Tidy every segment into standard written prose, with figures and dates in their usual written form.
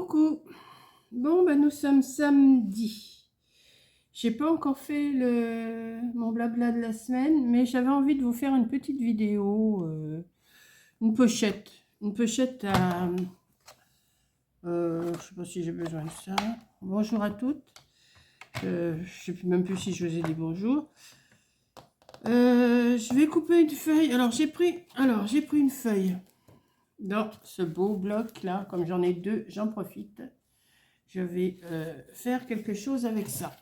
Coucou. Bon, ben nous sommes samedi. J'ai pas encore fait mon blabla de la semaine, mais j'avais envie de vous faire une petite vidéo, une pochette. Une pochette à... je sais pas si j'ai besoin de ça. Bonjour à toutes. Je sais même plus si je vous ai dit bonjour. Je vais couper une feuille. Alors j'ai pris une feuille dans ce beau bloc là. Comme j'en ai deux, j'en profite. Je vais faire quelque chose avec ça.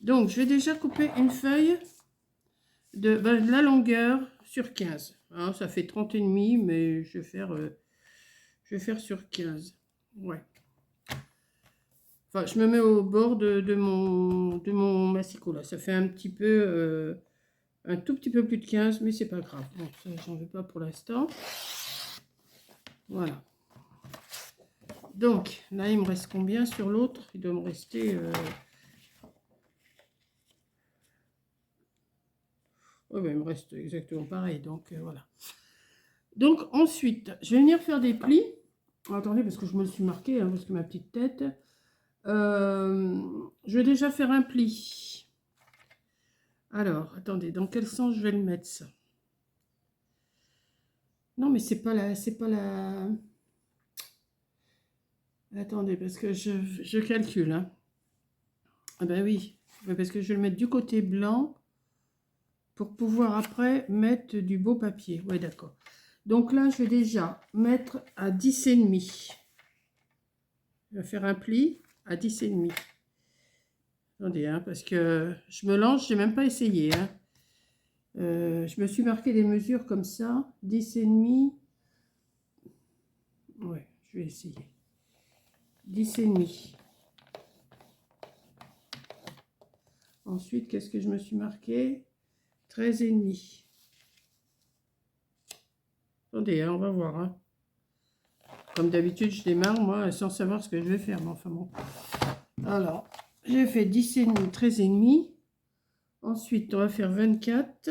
Donc, je vais déjà couper une feuille de la longueur sur 15. Hein, ça fait 30 et demi, mais je vais faire sur 15. Ouais. Enfin, je me mets au bord de mon massicot là. Ça fait un petit peu, un tout petit peu plus de 15, mais c'est pas grave. Bon, ça, j'en veux pas pour l'instant. Voilà. Donc, là, il me reste combien sur l'autre? Il doit me rester... Oui, ben, il me reste exactement pareil, donc voilà. Donc ensuite, je vais venir faire des plis. Attendez, parce que je me le suis marqué, hein, parce que ma petite tête. Je vais déjà faire un pli. Alors, attendez, dans quel sens je vais le mettre ça? Non, mais c'est pas la... Attendez, parce que je calcule. Hein. Ah ben oui, parce que je vais le mettre du côté blanc pour pouvoir après mettre du beau papier. Oui, d'accord. Donc là, je vais déjà mettre à 10,5. Je vais faire un pli à 10,5. Attendez, hein, parce que je me lance, j'ai même pas essayé. Hein. Je me suis marqué des mesures comme ça. 10,5. Ouais, je vais essayer. 10,5. Ensuite, qu'est-ce que je me suis marqué? 13,5. Attendez, hein, on va voir. Hein. Comme d'habitude, je démarre, moi, sans savoir ce que je vais faire. Mais enfin bon. Alors, j'ai fait 10,5, 13,5. Ensuite, on va faire 24.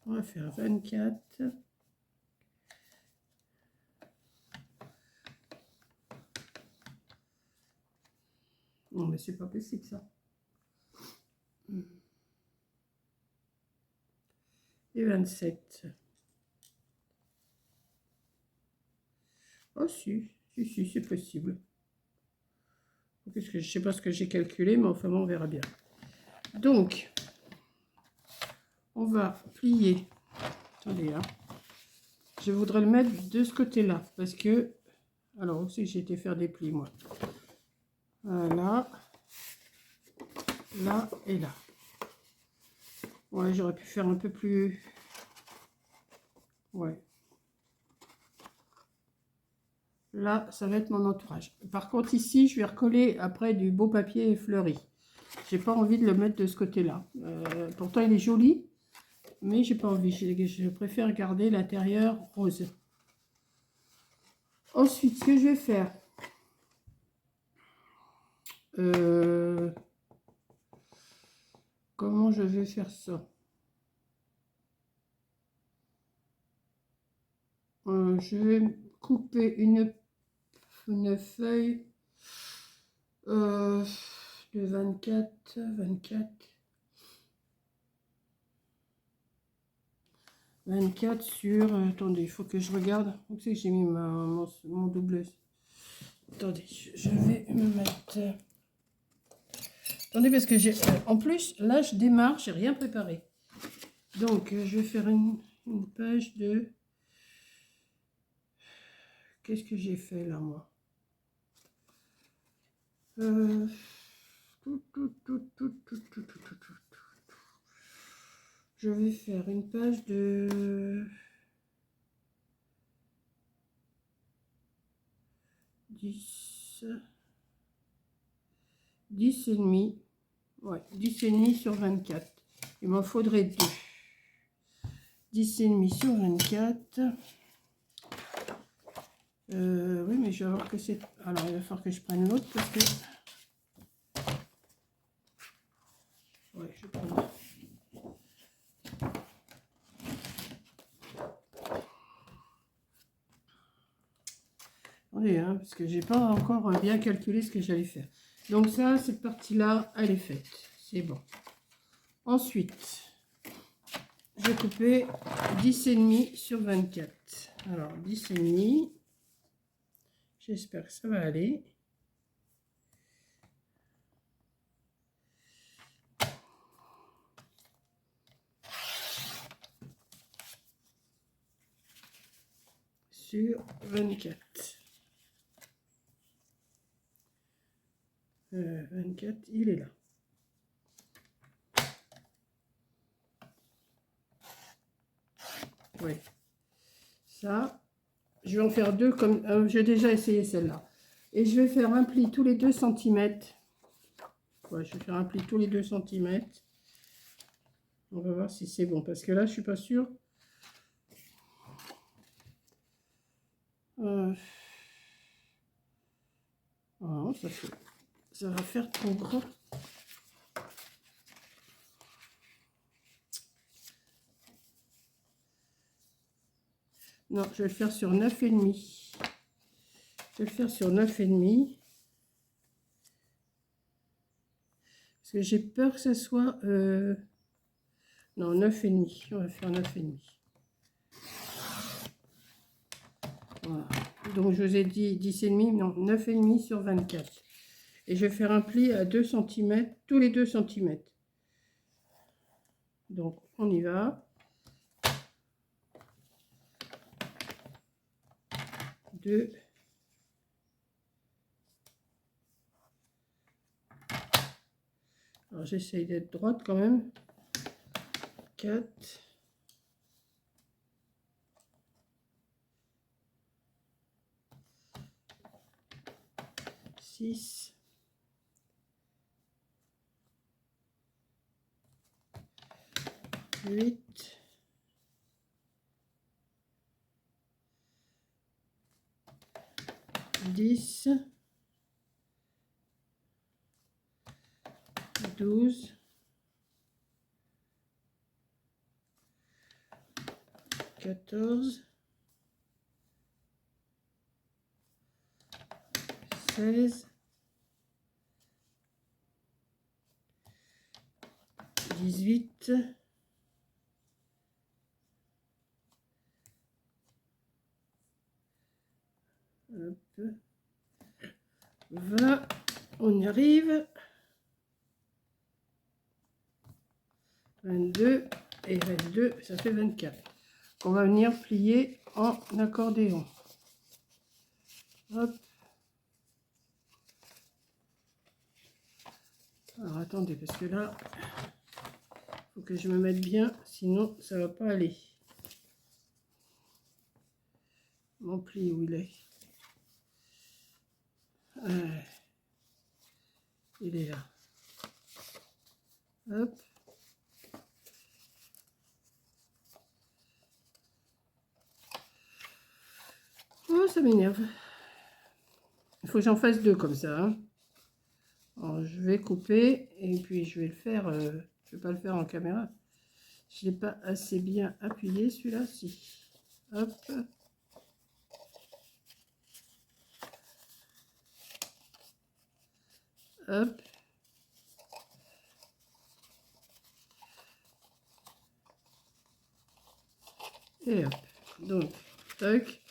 On va faire 24. Non, mais c'est pas possible, ça. Et 27. Oh, si, c'est possible. Parce que je sais pas ce que j'ai calculé, mais enfin, on verra bien. Donc, on va plier. Attendez, hein. Je voudrais le mettre de ce côté-là, parce que... Alors, aussi, j'ai été faire des plis, moi. Voilà. Là et là. Ouais, j'aurais pu faire un peu plus... Ouais. Là, ça va être mon entourage. Par contre, ici, je vais recoller après du beau papier fleuri. J'ai pas envie de le mettre de ce côté-là. Pourtant, il est joli, mais j'ai pas envie. Je préfère garder l'intérieur rose. Ensuite, ce que je vais faire... comment je vais faire ça? Je vais couper une feuille de 24 sur... attendez, il faut que je regarde. Où c'est que j'ai mis mon double... Attendez, je vais me mettre... attendez, parce que j'ai... en plus, là, je démarre, j'ai rien préparé. Donc, je vais faire une page de... Qu'est-ce que j'ai fait, là, moi? Je vais faire une page de 10 et demi. Ouais, 10 et demi sur 24. Il m'en faudrait 2. 10 et demi sur 24. Oui, mais je vais voir que c'est... Alors, il va falloir que je prenne l'autre parce que... Ouais, je prends... Attendez, hein, parce que j'ai pas encore bien calculé ce que j'allais faire. Donc ça, cette partie-là, elle est faite. C'est bon. Ensuite, je vais couper 10,5 sur 24. Alors, 10,5. J'espère que ça va aller. Sur 24. 24, il est là. Oui. Ça, je vais en faire deux comme... j'ai déjà essayé celle-là. Et je vais faire un pli tous les 2 cm. Ouais, je vais faire un pli tous les 2 cm. On va voir si c'est bon. Parce que là, je suis pas sûre. Oh, ça va faire trop gros. Non, je vais le faire sur 9,5. Je vais le faire sur 9,5. Parce que j'ai peur que ça soit... non, 9,5. On va faire 9,5. Voilà. Donc, je vous ai dit 10,5, non, 9,5 sur 24. Et je vais faire un pli à 2 cm, tous les 2 cm. Donc, on y va. 2. Alors, j'essaye d'être droite quand même. 4. 6. 8. 10. 12. 14. 16. 18. 20. On y arrive. 22. Et 22, ça fait 24. On va venir plier en accordéon. Hop. Alors attendez, parce que là, il faut que je me mette bien, sinon ça va pas aller. Mon pli, où il est? Il est là. Hop. Oh, ça m'énerve. Il faut que j'en fasse 2 comme ça. Hein. Alors, je vais couper et puis je vais le faire. Je vais pas le faire en caméra. Je l'ai pas assez bien appuyé celui-là. Si. Hop. Hop. Et hop. Donc, toc,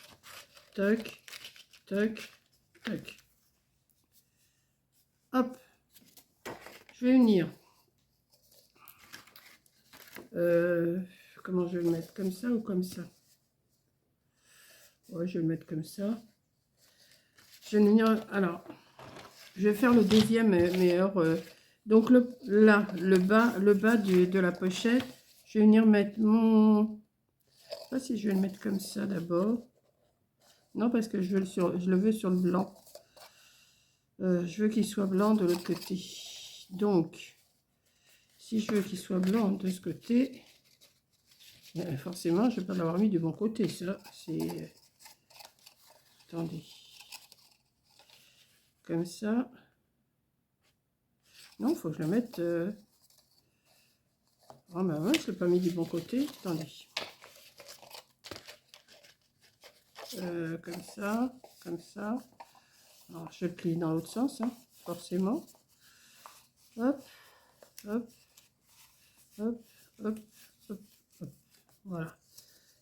toc, toc, toc. Hop. Je vais venir. Comment je vais le mettre? Comme ça ou comme ça? Ouais, je vais le mettre comme ça. Je vais venir. Alors, je vais faire le deuxième meilleur. Donc là, le bas de la pochette, je vais venir mettre mon... Je sais pas si je vais le mettre comme ça d'abord. Non, parce que je le veux sur le blanc. Je veux qu'il soit blanc de l'autre côté. Donc, si je veux qu'il soit blanc de ce côté, forcément, je ne vais pas l'avoir mis du bon côté. Ça, c'est... Attendez. Comme ça. Non, il faut que je le mette... Oh, ben ouais, je ne l'ai pas mis du bon côté. Attendez. Comme ça. comme ça. Alors, je plie dans l'autre sens, hein, forcément. Hop, hop, hop, hop, hop, hop. Voilà.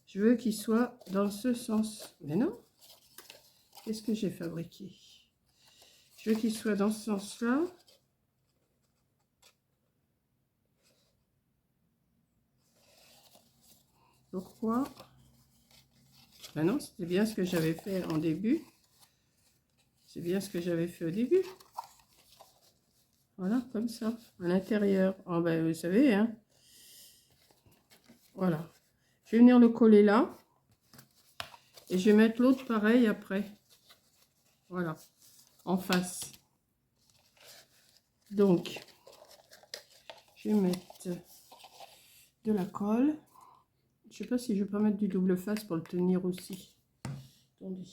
Je veux qu'il soit dans ce sens. Mais non. Qu'est-ce que j'ai fabriqué? Je veux qu'il soit dans ce sens-là. Pourquoi? Ben non, c'était bien ce que j'avais fait en début. C'est bien ce que j'avais fait au début. Voilà, comme ça, à l'intérieur. Oh, ben, vous savez, hein. Voilà. Je vais venir le coller là. Et je vais mettre l'autre pareil après. Voilà, en face. Donc, je vais mettre de la colle. Je sais pas si je vais pas mettre du double face pour le tenir aussi. Attendez.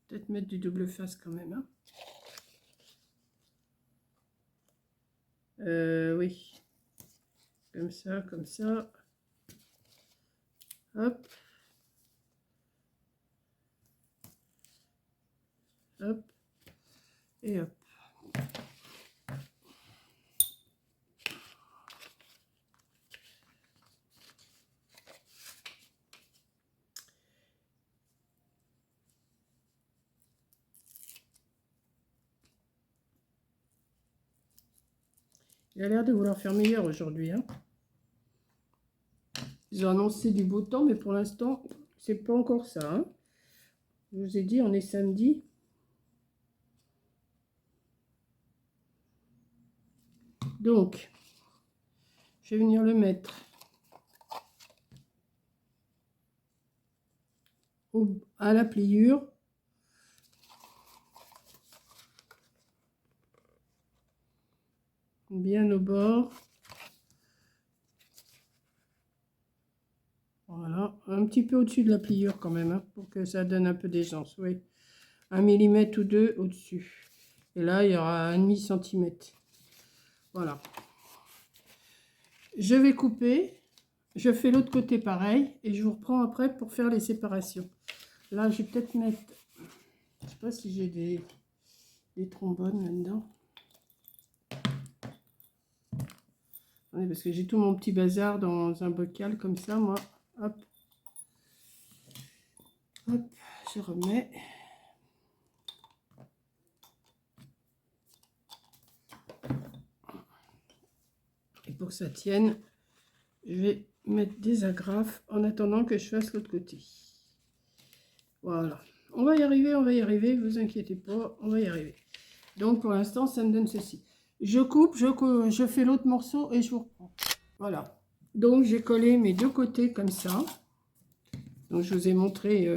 Peut-être mettre du double face quand même, hein. Oui. Comme ça, comme ça. Hop. Hop. Et hop. Il a l'air de vouloir faire meilleur aujourd'hui, hein. Ils ont annoncé du beau temps, mais pour l'instant, c'est pas encore ça, hein. Je vous ai dit, on est samedi. Donc, je vais venir le mettre à la pliure. Bien au bord. Voilà, un petit peu au-dessus de la pliure quand même, hein, pour que ça donne un peu d'aisance, oui. 1 millimètre ou 2 au-dessus. Et là, il y aura 1,5 centimètre. Voilà. Je vais couper. Je fais l'autre côté pareil. Et je vous reprends après pour faire les séparations. Là, je vais peut-être mettre... Je sais pas si j'ai des trombones là-dedans. Oui, parce que j'ai tout mon petit bazar dans un bocal comme ça, moi. Hop. Hop, je remets. Et pour que ça tienne, je vais mettre des agrafes en attendant que je fasse l'autre côté. Voilà. On va y arriver, vous inquiétez pas, on va y arriver. Donc pour l'instant, ça me donne ceci. Je coupe, je fais l'autre morceau et je vous reprends. Voilà. Donc j'ai collé mes deux côtés comme ça. Donc je vous ai montré...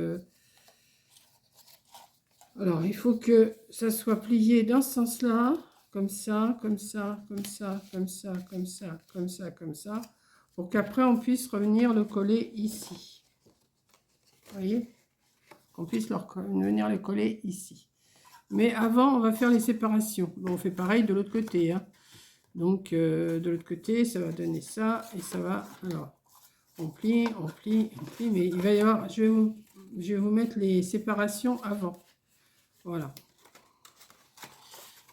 Alors il faut que ça soit plié dans ce sens-là. Comme ça, comme ça, comme ça, comme ça, comme ça, comme ça, comme ça. Pour qu'après on puisse revenir le coller ici. Vous voyez? Qu'on puisse venir le coller ici. Mais avant, on va faire les séparations. Bon, on fait pareil de l'autre côté, hein. Donc, de l'autre côté, ça va donner ça. Et ça va... Alors, on plie, on plie, on plie. Mais il va y avoir... Je vais vous mettre les séparations avant. Voilà.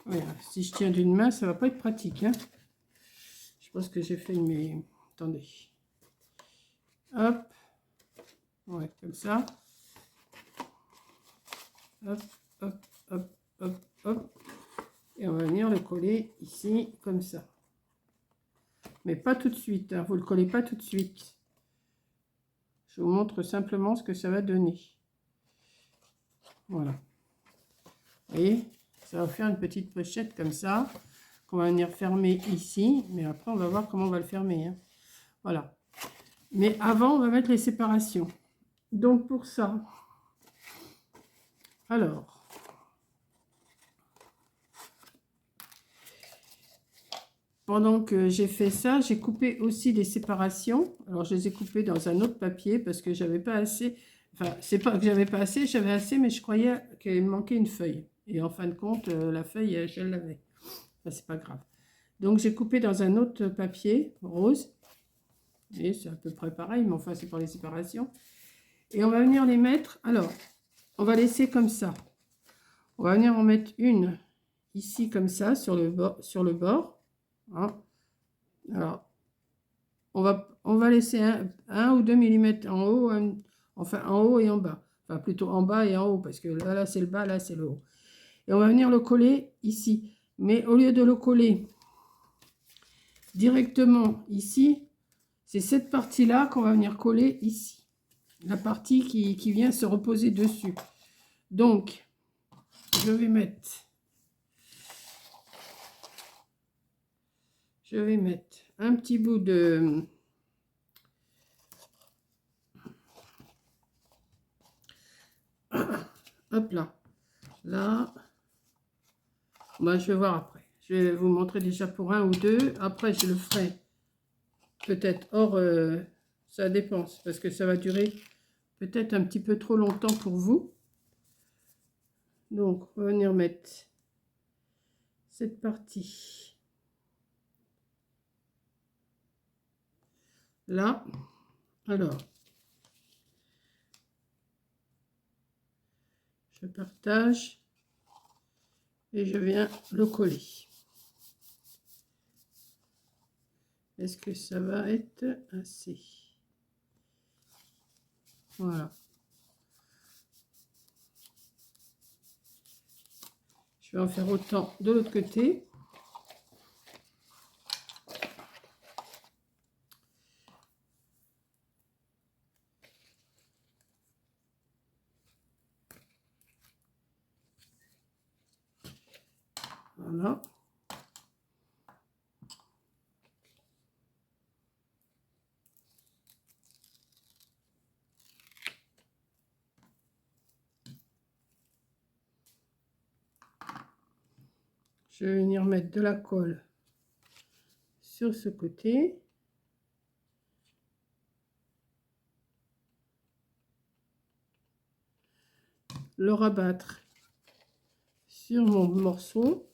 Voilà. Si je tiens d'une main, ça va pas être pratique, hein. Je pense que j'ai fait mes... Attendez. Hop. Ouais, comme ça. Hop, hop, hop, hop, hop. Et on va venir le coller ici, comme ça. Mais pas tout de suite, hein. Vous ne le collez pas tout de suite. Je vous montre simplement ce que ça va donner. Voilà. Vous voyez, ça va faire une petite pochette comme ça, qu'on va venir fermer ici. Mais après, on va voir comment on va le fermer, hein. Voilà. Mais avant, on va mettre les séparations. Donc, pour ça... Alors... Pendant que j'ai fait ça, j'ai coupé aussi des séparations. Alors, je les ai coupées dans un autre papier parce que j'avais pas assez... Enfin, c'est pas que j'avais pas assez, j'avais assez, mais je croyais qu'il me manquait une feuille. Et en fin de compte, la feuille, je l'avais. Enfin, c'est pas grave. Donc, j'ai coupé dans un autre papier rose. Et c'est à peu près pareil, mais enfin, c'est pour les séparations. Et on va venir les mettre... Alors, on va laisser comme ça. On va venir en mettre une ici comme ça sur le bord. Hein. Alors, on va laisser 1 ou 2 mm en haut, enfin en haut et en bas. Enfin plutôt en bas et en haut parce que là c'est le bas, là c'est le haut. Et on va venir le coller ici. Mais au lieu de le coller directement ici, c'est cette partie-là qu'on va venir coller ici. La partie qui vient se reposer dessus. Donc, je vais mettre un petit bout de... Hop là. Là. Ben, je vais voir après. Je vais vous montrer déjà pour 1 ou 2. Après, je le ferai peut-être hors... ça dépend. Parce que ça va durer peut-être un petit peu trop longtemps pour vous. Donc, on va venir mettre cette partie là. Alors, je partage et je viens le coller. Est-ce que ça va être assez? Voilà. Je vais en faire autant de l'autre côté. Voilà. Je vais venir mettre de la colle sur ce côté. Le rabattre sur mon morceau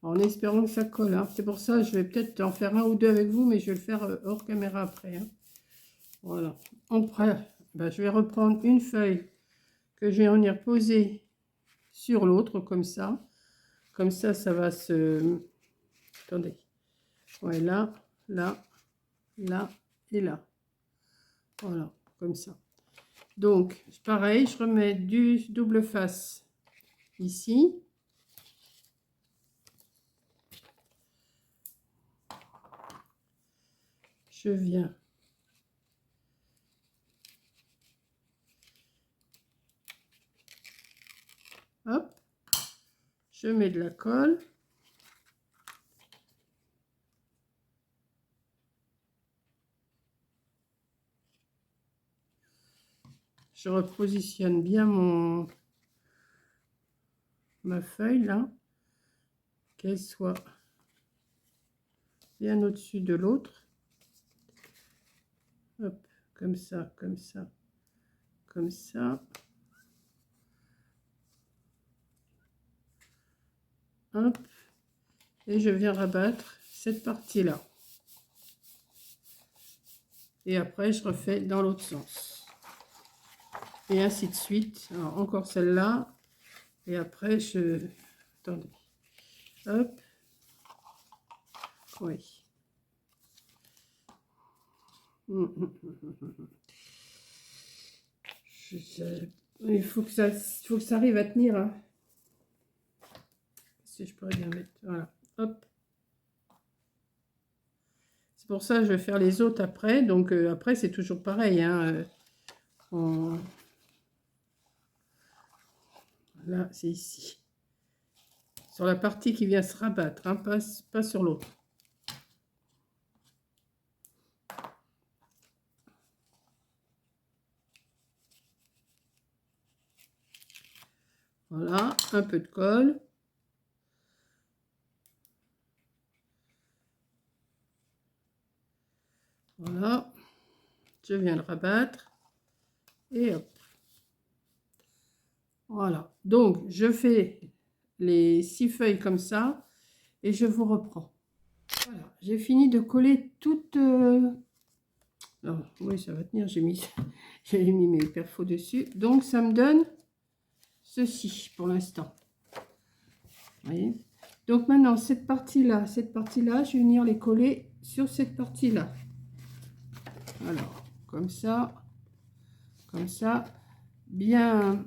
en espérant que ça colle. Hein. C'est pour ça que je vais peut-être en faire 1 ou 2 avec vous, mais je vais le faire hors caméra après. Hein. Voilà. Après, ben, je vais reprendre une feuille que je vais venir poser sur l'autre comme ça. Comme ça, ça va se... Attendez. Ouais, là, là, là et là. Voilà, comme ça. Donc, pareil, je remets du double face ici. Je viens hop, je mets de la colle. Je repositionne bien ma feuille là, qu'elle soit bien au-dessus de l'autre. Hop, comme ça, comme ça, comme ça. Hop, et je viens rabattre cette partie-là. Et après, je refais dans l'autre sens. Et ainsi de suite. Alors, encore celle-là. Et après, je... Attendez. Hop. Oui. Il faut que ça arrive à tenir. Hein. Si je pourrais bien mettre. Voilà. Hop. C'est pour ça que je vais faire les autres après. Donc, après, c'est toujours pareil. Hein. Là, c'est ici. Sur la partie qui vient se rabattre, hein, pas sur l'autre. Voilà, un peu de colle. Voilà. Je viens le rabattre. Et hop. Voilà. Donc, je fais les 6 feuilles comme ça. Et je vous reprends. Voilà. J'ai fini de coller toutes Alors, oui, ça va tenir. J'ai mis mes perfos dessus. Donc, ça me donne ceci pour l'instant. Vous voyez? Donc, maintenant, cette partie-là, je vais venir les coller sur cette partie-là. Alors, comme ça, bien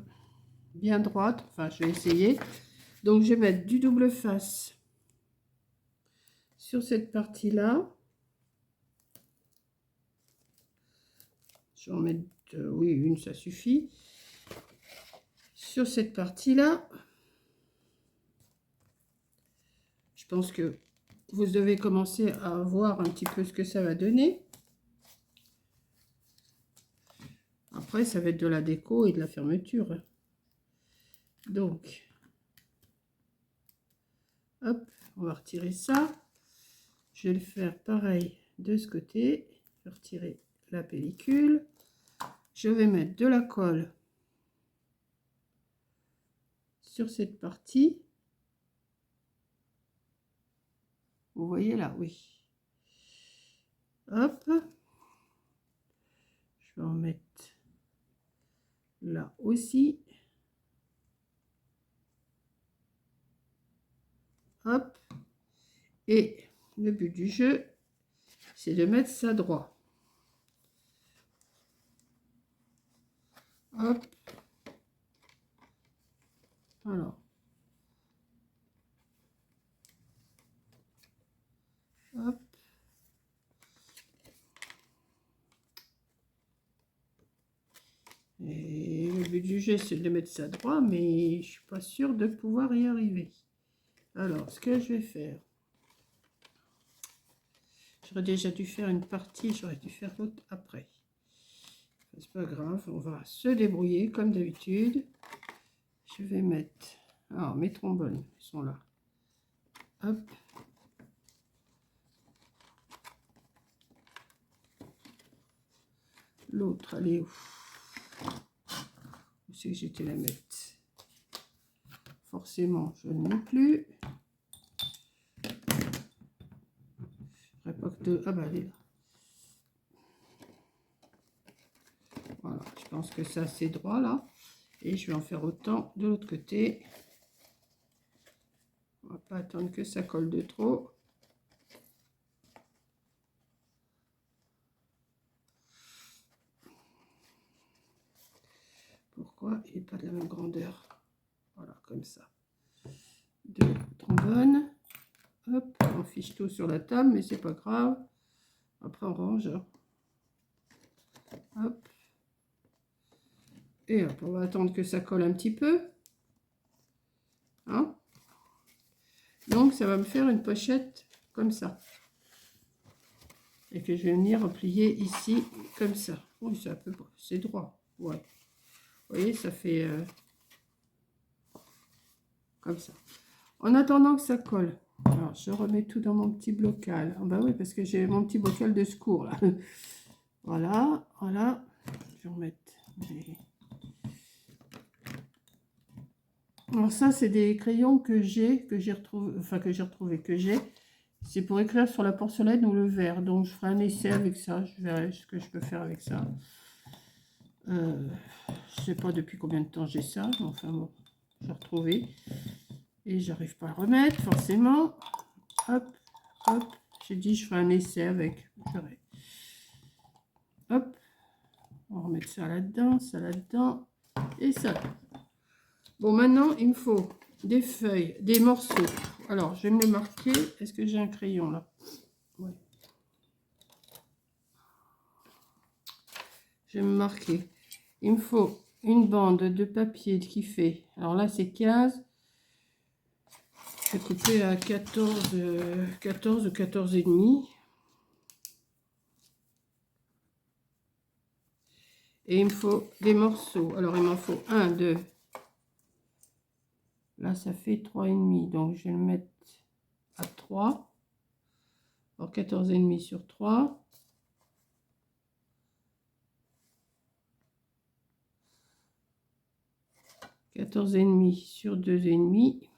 droite. Enfin, je vais essayer. Donc, je vais mettre du double face sur cette partie-là. Je vais en mettre, oui, une, ça suffit. Sur cette partie-là, je pense que vous devez commencer à voir un petit peu ce que ça va donner. Après, ça va être de la déco et de la fermeture. Donc, hop, on va retirer ça. Je vais le faire pareil de ce côté. Je vais retirer la pellicule. Je vais mettre de la colle sur cette partie. Vous voyez là, oui. Hop. Je vais en mettre là aussi. Hop. Et le but du jeu, c'est de mettre ça droit. Hop. Alors. Hop. Et le but du jeu, c'est de mettre ça droit, mais je suis pas sûre de pouvoir y arriver. Alors, ce que je vais faire, j'aurais déjà dû faire une partie, j'aurais dû faire l'autre après. C'est pas grave, on va se débrouiller comme d'habitude. Je vais mettre, alors mes trombones ils sont là. Hop. L'autre, elle est où? Où c'est que j'étais la mettre? Forcément, je ne l'ai plus. Pas que de... Ah bah elle est là. Voilà, je pense que ça c'est droit là. Et je vais en faire autant de l'autre côté. On va pas attendre que ça colle de trop. Pourquoi il n'est pas de la même grandeur? Voilà, comme ça. Deux trombones. Hop, on fiche tout sur la table, mais c'est pas grave. Après, on range. Hop. Et hop, on va attendre que ça colle un petit peu. Hein? Donc, ça va me faire une pochette comme ça. Et que je vais venir replier ici, comme ça. Oui, c'est à peu près, c'est droit. Ouais. Vous voyez, ça fait comme ça. En attendant que ça colle, alors je remets tout dans mon petit bocal. Ah bah oui, parce que j'ai mon petit bocal de secours là. Voilà, voilà. Je vais remettre. Alors ça, c'est des crayons que j'ai retrouvé, enfin que j'ai. C'est pour écrire sur la porcelaine ou le verre. Donc je ferai un essai avec ça. Je verrai ce que je peux faire avec ça. Je sais pas depuis combien de temps j'ai ça. Enfin bon, j'ai retrouvé. Et j'arrive pas à le remettre forcément. Hop, hop. J'ai dit je ferai un essai avec. Hop. On va remettre ça là-dedans et ça. Bon, maintenant il me faut des feuilles, des morceaux. Alors je vais me les marquer. Est-ce que j'ai un crayon là? Ouais. Je vais me marquer. Il me faut une bande de papier qui fait. Alors là c'est 15. Je vais couper à 14 ou 14 et demi. Et il me faut des morceaux. Alors, il m'en faut 1, 2. Là, ça fait 3,5. Donc, je vais le mettre à 3. Alors, 14,5 sur 3. « 14,5 sur 2,5.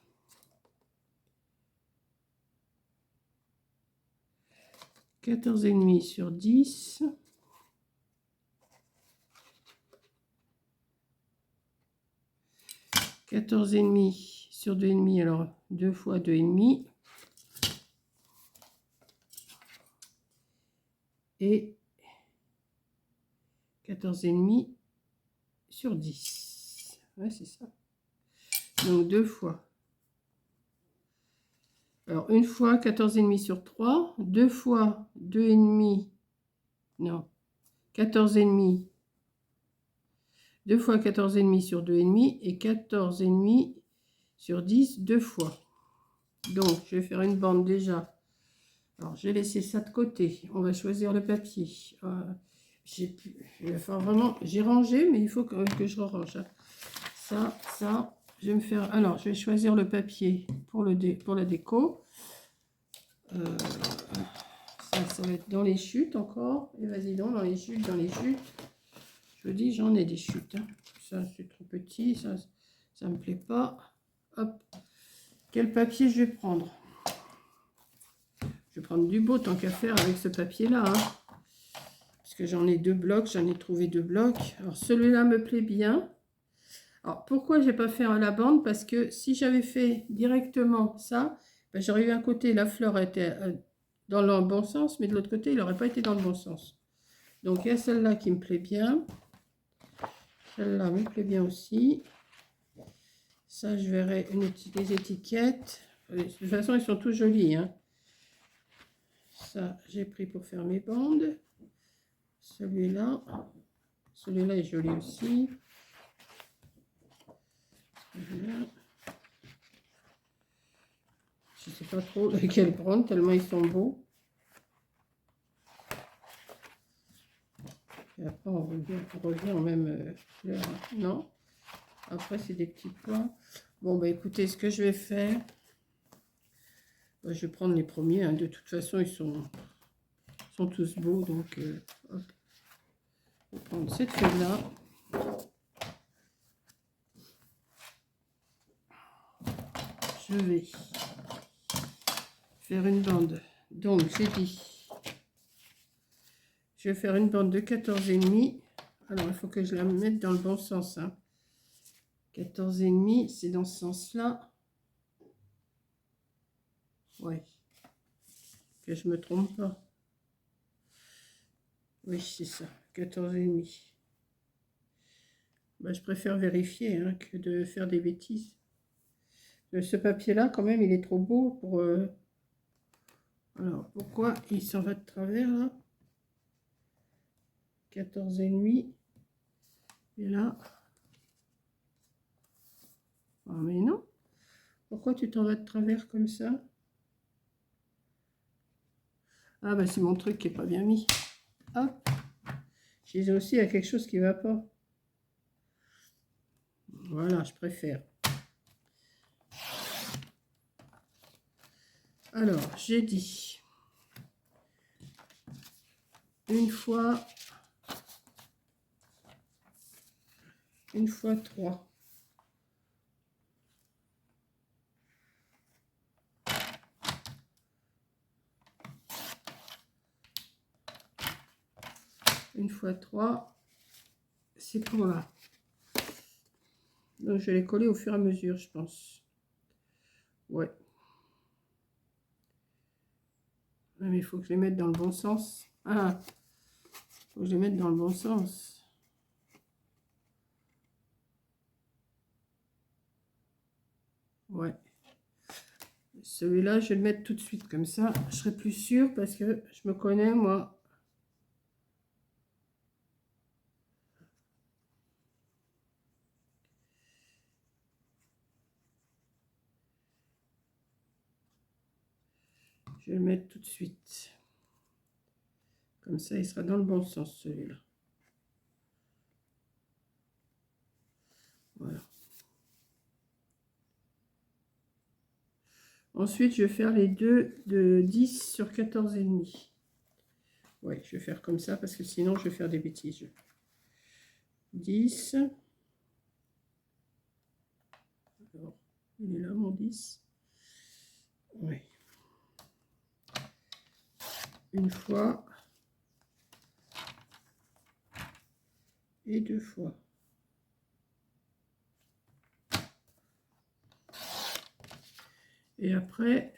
14,5 sur 10. 14,5 sur 2,5, alors 2 fois 2,5. Et 14,5 sur 10. Ouais, c'est ça. Donc 2 fois. Alors, une fois 14,5 sur 3, 2 fois 2,5, non, 14,5, 2 fois 14,5 sur 2,5 et 14,5 sur 10, 2 fois. Donc, je vais faire une bande déjà. Alors, je vais laisser ça de côté. On va choisir le papier. Enfin, vraiment, j'ai rangé, mais il faut que je range. Ça, je vais me faire... Alors, je vais choisir le papier pour la déco. Ça va être dans les chutes encore. Et vas-y donc, dans les chutes. Je vous dis, j'en ai des chutes. Hein. Ça, c'est trop petit. Ça me plaît pas. Hop. Quel papier je vais prendre? Je vais prendre du beau tant qu'à faire avec ce papier-là. Hein. Parce que j'en ai 2 blocs. J'en ai trouvé 2 blocs. Alors, celui-là me plaît bien. Alors, pourquoi je n'ai pas fait à la bande? Parce que si j'avais fait directement ça, ben, j'aurais eu un côté, la fleur était dans le bon sens, mais de l'autre côté, il n'aurait pas été dans le bon sens. Donc, il y a celle-là qui me plaît bien. Celle-là me plaît bien aussi. Ça, je verrai les étiquettes. De toute façon, elles sont toutes jolies. Hein. Ça, j'ai pris pour faire mes bandes. Celui-là est joli aussi. Voilà. Je ne sais pas trop lesquels prendre, tellement ils sont beaux. Et après, on revient en même couleur. Non. Après, c'est des petits points. Bon, bah écoutez, ce que je vais faire, bah, je vais prendre les premiers. Hein. De toute façon, ils sont tous beaux. Donc, hop. Je vais prendre cette feuille-là. Je vais faire une bande. Donc, j'ai dit, je vais faire une bande de 14,5. Alors, il faut que je la mette dans le bon sens. Hein. 14,5, c'est dans ce sens-là. Ouais. Que je me trompe pas. Oui, c'est ça. 14,5. Bah, je préfère vérifier hein, que de faire des bêtises. Ce papier-là, quand même, il est trop beau pour... Alors, pourquoi il s'en va de travers, là? 14,5. Et là... Ah, mais non. Pourquoi tu t'en vas de travers comme ça? Ah, bah, c'est mon truc qui n'est pas bien mis. Hop. Je disais aussi, il y a quelque chose qui ne va pas. Voilà, je préfère. Alors, j'ai dit... Une fois 3. Une fois 3, c'est pour là. Donc, je vais les coller au fur et à mesure, je pense. Ouais. Mais il faut que je les mette dans le bon sens. Ah, il faut que je les mette dans le bon sens. Ouais. Celui-là, je vais le mettre tout de suite comme ça. Je serai plus sûre parce que je me connais, moi. Je vais le mettre tout de suite. Comme ça, il sera dans le bon sens, celui-là. Voilà. Ensuite, je vais faire les deux de 10 sur 14,5. Ouais, je vais faire comme ça parce que sinon, je vais faire des bêtises. 10. Alors, il est là, mon 10. Oui. Une fois. Et 2 fois. Et après,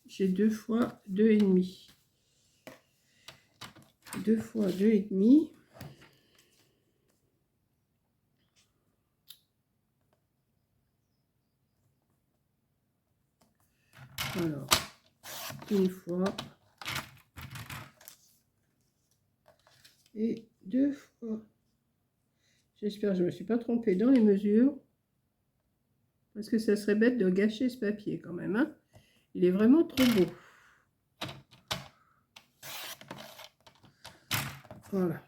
j'ai 2 fois 2,5. 2 fois 2,5. Alors, une fois et 2 fois. J'espère que je ne me suis pas trompée dans les mesures. Parce que ça serait bête de gâcher ce papier quand même. Hein. Il est vraiment trop beau. Voilà.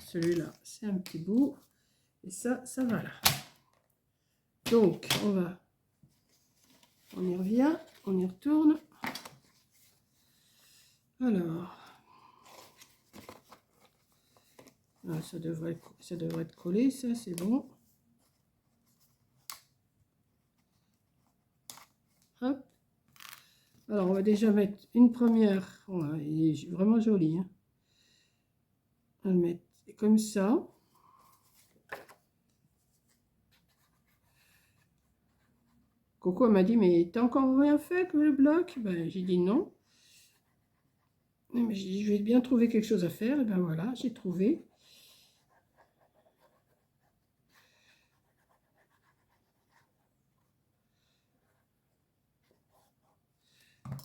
Celui-là, c'est un petit bout. Et ça va là. Donc, on y revient. On y retourne. Alors. Ah, ça devrait être collé, ça, c'est bon. Hop. Alors, on va déjà mettre une première. Voilà, il est vraiment joli. Hein. On va le mettre comme ça. Coco m'a dit, mais t'as encore rien fait que le bloc? Ben, j'ai dit non. Mais j'ai dit, je vais bien trouver quelque chose à faire. Et ben voilà, j'ai trouvé.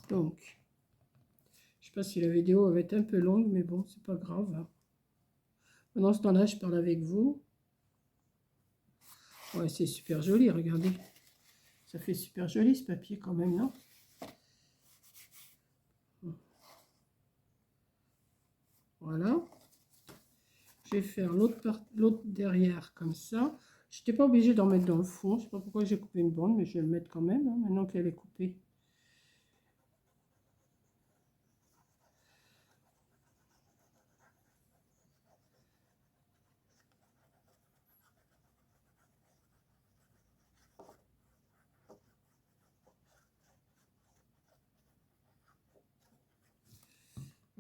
Donc, je sais pas si la vidéo va être un peu longue, mais bon, c'est pas grave. Hein. Pendant ce temps-là, je parle avec vous. Ouais, c'est super joli, regardez. Ça fait super joli ce papier quand même, non? Voilà. Je vais faire l'autre derrière comme ça. Je n'étais pas obligée d'en mettre dans le fond. Je ne sais pas pourquoi j'ai coupé une bande, mais je vais le mettre quand même, hein, maintenant qu'elle est coupée.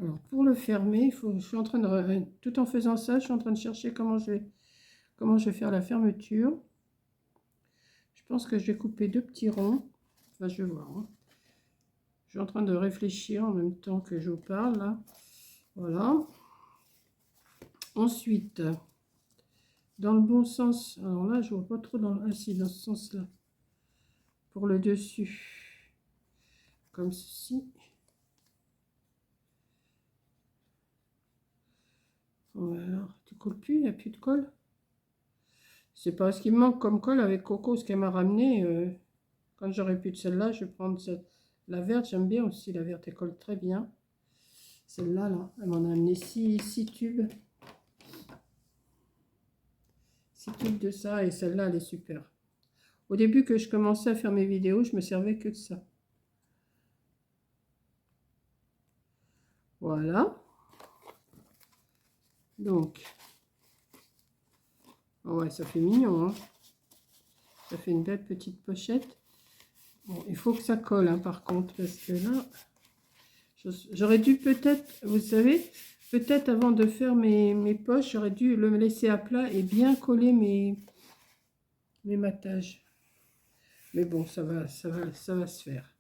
Alors, pour le fermer, je suis en train de, tout en faisant ça, je suis en train de chercher comment je vais faire la fermeture. Je pense que je vais couper 2 petits ronds. Enfin, je vais voir. Hein. Je suis en train de réfléchir en même temps que je vous parle. Là. Voilà. Ensuite, dans le bon sens, alors là, je vois pas trop dans, dans ce sens-là. Pour le dessus, comme ceci. Alors, tu colles plus, il n'y a plus de colle. C'est pas ce qui me manque comme colle avec Coco, ce qu'elle m'a ramené. Quand j'aurai plus de celle-là, je vais prendre la verte. J'aime bien aussi la verte, elle colle très bien. Celle-là, là, elle m'en a amené 6 tubes. 6 tubes de ça, et celle-là, elle est super. Au début que je commençais à faire mes vidéos, je me servais que de ça. Voilà. Donc, oh ouais, ça fait mignon, hein. Ça fait une belle petite pochette. Bon, il faut que ça colle, hein, par contre, parce que là, j'aurais dû peut-être, vous savez, peut-être avant de faire mes poches, j'aurais dû le laisser à plat et bien coller mes mattages. Mais bon, ça va se faire.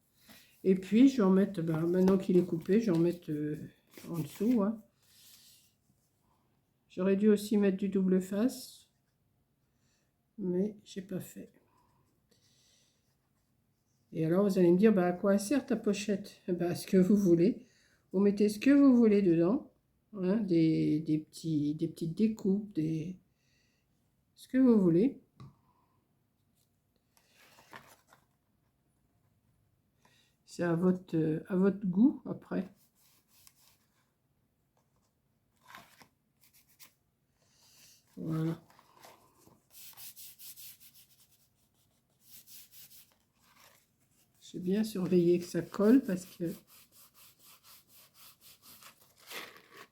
Et puis, je vais en mettre, maintenant qu'il est coupé, je vais en mettre en dessous. Hein. J'aurais dû aussi mettre du double face, mais j'ai pas fait. Et alors, vous allez me dire, à quoi elle sert ta pochette? Ce que vous voulez. Vous mettez ce que vous voulez dedans. Hein, des petites découpes, ce que vous voulez. C'est à votre goût, après. Voilà. J'ai bien surveillé que ça colle parce que...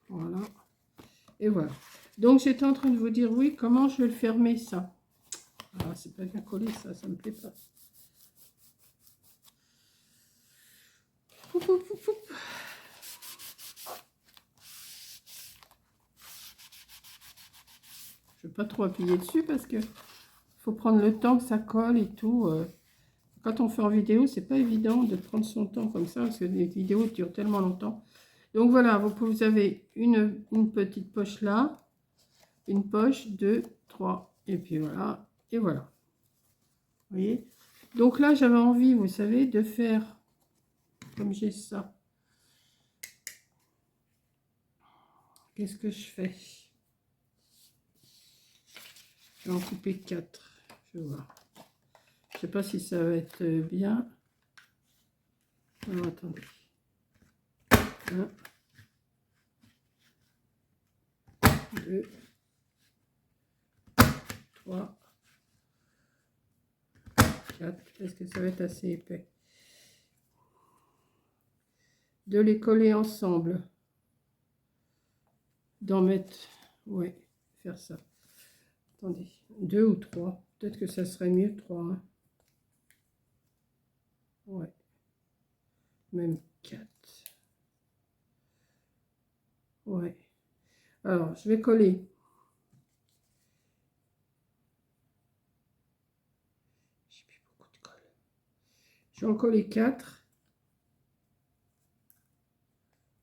Voilà. Et voilà. Donc, j'étais en train de vous dire, oui, comment je vais le fermer, ça. Ah, c'est pas bien collé, ça me plaît pas. Poup, poup, poup, poup. Je ne vais pas trop appuyer dessus parce que faut prendre le temps que ça colle et tout. quand on fait en vidéo, c'est pas évident de prendre son temps comme ça, parce que les vidéos durent tellement longtemps. Donc voilà, vous avez une petite poche là, une poche, 2, 3, et puis voilà, et voilà. Vous voyez? Donc là, j'avais envie, vous savez, de faire, comme j'ai ça. Qu'est-ce que je fais? Je vais en couper 4. Je vais voir. Je sais pas si ça va être bien. Alors, attendez. 1, 2, 3, 4. Est-ce que ça va être assez épais? De les coller ensemble. D'en mettre... Ouais, faire ça. Attendez. 2 ou 3. Peut-être que ça serait mieux 3. Hein. Ouais. Même 4. Ouais. Alors, je vais coller. J'ai plus beaucoup de colle. Je vais en coller 4.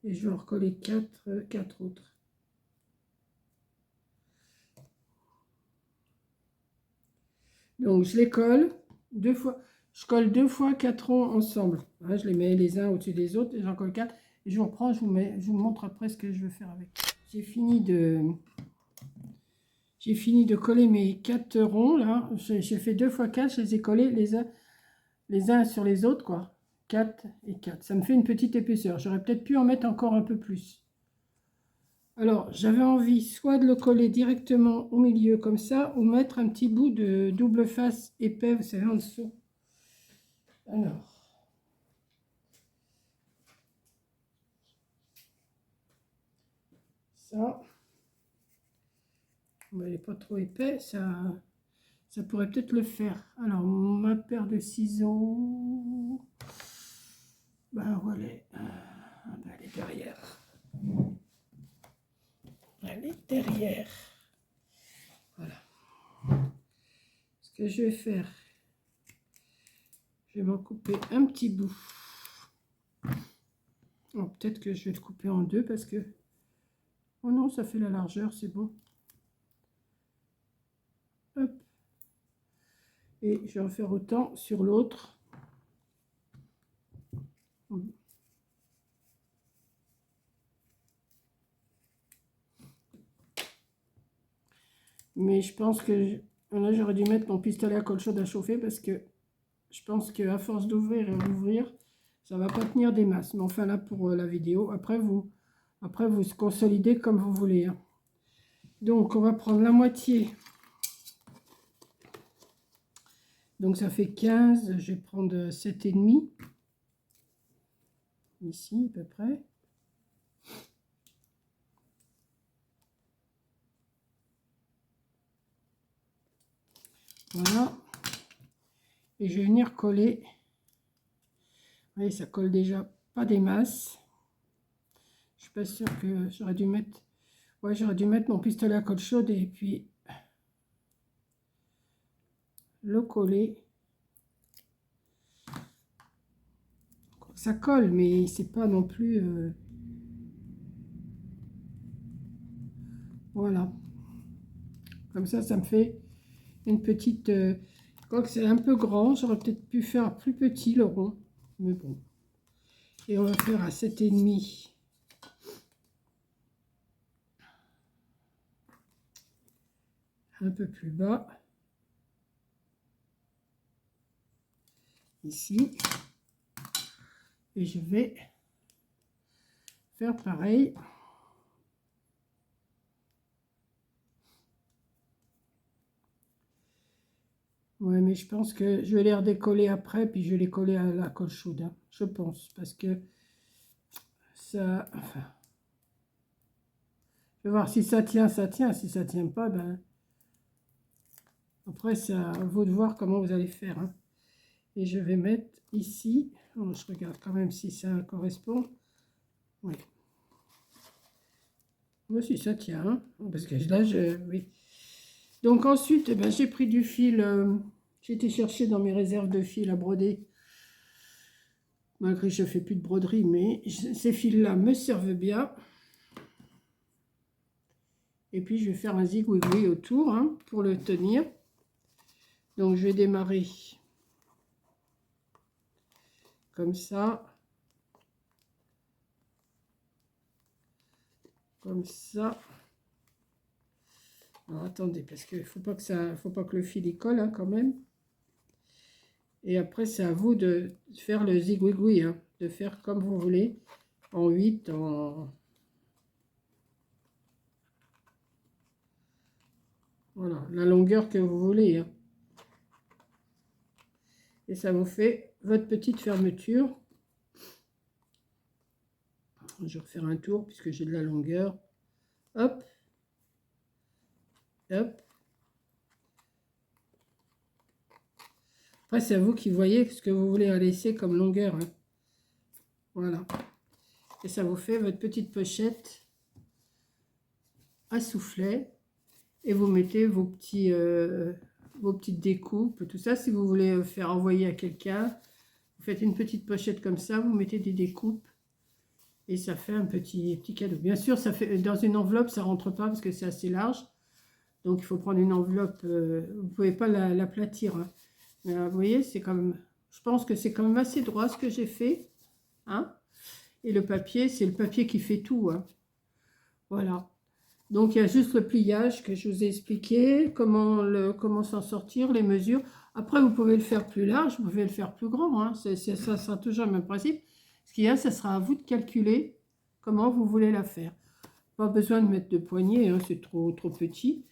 Et je vais en recoller 4 autres. Donc, je les colle 2 fois. Je colle 2 fois 4 ronds ensemble. Hein, je les mets les uns au-dessus des autres et j'en colle 4. Et je vous reprends, je vous montre après ce que je veux faire avec. J'ai fini de coller mes 4 ronds là. J'ai fait 2 fois 4, je les ai collés les uns sur les autres, quoi. 4 et 4. Ça me fait une petite épaisseur. J'aurais peut-être pu en mettre encore un peu plus. Alors, j'avais envie soit de le coller directement au milieu comme ça, ou mettre un petit bout de double face épais, vous savez, en dessous. Alors, ça, mais il n'est pas trop épais, ça pourrait peut-être le faire. Alors, ma paire de ciseaux, ben voilà, ben, elle est derrière. Elle est derrière. Voilà. Ce que je vais faire, je vais m'en couper un petit bout. Peut-être que je vais le couper en 2 parce que... Oh non, ça fait la largeur, c'est bon. Hop. Et je vais en faire autant sur l'autre. Mais je pense que là, j'aurais dû mettre mon pistolet à colle chaude à chauffer parce que je pense qu'à force d'ouvrir et d'ouvrir, ça va pas tenir des masses. Mais enfin là, pour la vidéo, après vous consolidez comme vous voulez. Hein. Donc, on va prendre la moitié. Donc, ça fait 15. Je vais prendre 7,5. Ici, à peu près. Voilà. Et je vais venir coller. Vous voyez, ça colle déjà pas des masses. Je suis pas sûre que j'aurais dû mettre... Ouais, j'aurais dû mettre mon pistolet à colle chaude et puis le coller. Ça colle, mais c'est pas non plus... Voilà. Comme ça me fait une petite... Je crois que c'est un peu grand. J'aurais peut-être pu faire plus petit le rond. Mais bon. Et on va faire à 7,5. Un peu plus bas. Ici. Et je vais faire pareil. Ouais, mais je pense que je vais les redécoller après, puis je vais les coller à la colle chaude. Hein, je pense, parce que ça... Enfin... Je vais voir si ça tient, ça tient. Si ça tient pas, ben... Après, c'est à vous de voir comment vous allez faire. Hein. Et je vais mettre ici... Oh, je regarde quand même si ça correspond. Oui. Moi, si ça tient. Hein, parce que là, oui. Donc ensuite, eh ben, j'ai pris du fil J'ai été chercher dans mes réserves de fils à broder. Malgré que je ne fais plus de broderie, mais ces fils-là me servent bien. Et puis, je vais faire un zigouigoui autour hein, pour le tenir. Donc, je vais démarrer comme ça. Comme ça. Alors, attendez, parce qu'il ne faut pas que le fil y colle hein, quand même. Et après, c'est à vous de faire le zigouigoui, hein, de faire comme vous voulez, en 8, en... Voilà, la longueur que vous voulez. Hein. Et ça vous fait votre petite fermeture. Je vais refaire un tour puisque j'ai de la longueur. Hop. Hop. Après, c'est à vous qui voyez ce que vous voulez laisser comme longueur. Hein. Voilà. Et ça vous fait votre petite pochette à soufflet. Et vous mettez vos petites découpes, tout ça. Si vous voulez faire envoyer à quelqu'un, vous faites une petite pochette comme ça, vous mettez des découpes. Et ça fait un petit cadeau. Bien sûr, ça fait dans une enveloppe, ça ne rentre pas parce que c'est assez large. Donc, il faut prendre une enveloppe. Vous ne pouvez pas l'aplatir. Hein. Mais vous voyez, c'est comme... Je pense que c'est quand même assez droit ce que j'ai fait. Hein. Et le papier, c'est le papier qui fait tout. Hein. Voilà. Donc, il y a juste le pliage que je vous ai expliqué, comment s'en sortir, les mesures. Après, vous pouvez le faire plus large, vous pouvez le faire plus grand. Hein. Ça sera toujours le même principe. Ce qu'il y a, ça sera à vous de calculer comment vous voulez la faire. Pas besoin de mettre de poignée, hein, c'est trop petit.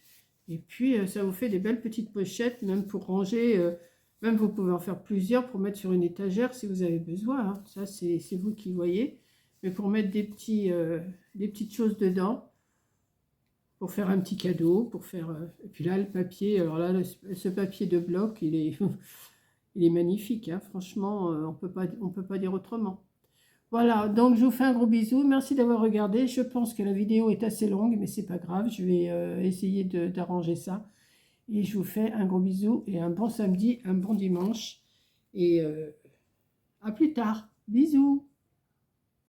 Et puis, ça vous fait des belles petites pochettes, même pour ranger. Même vous pouvez en faire plusieurs pour mettre sur une étagère si vous avez besoin. Hein. Ça, c'est vous qui voyez. Mais pour mettre des petites choses dedans, pour faire un petit cadeau, pour faire... Et puis là, le papier, alors là, ce papier de bloc, il est, il est magnifique. Hein. Franchement, on peut pas dire autrement. Voilà, donc je vous fais un gros bisou. Merci d'avoir regardé. Je pense que la vidéo est assez longue, mais c'est pas grave. Je vais essayer d'arranger ça. Et je vous fais un gros bisou et un bon samedi, un bon dimanche. Et à plus tard. Bisous.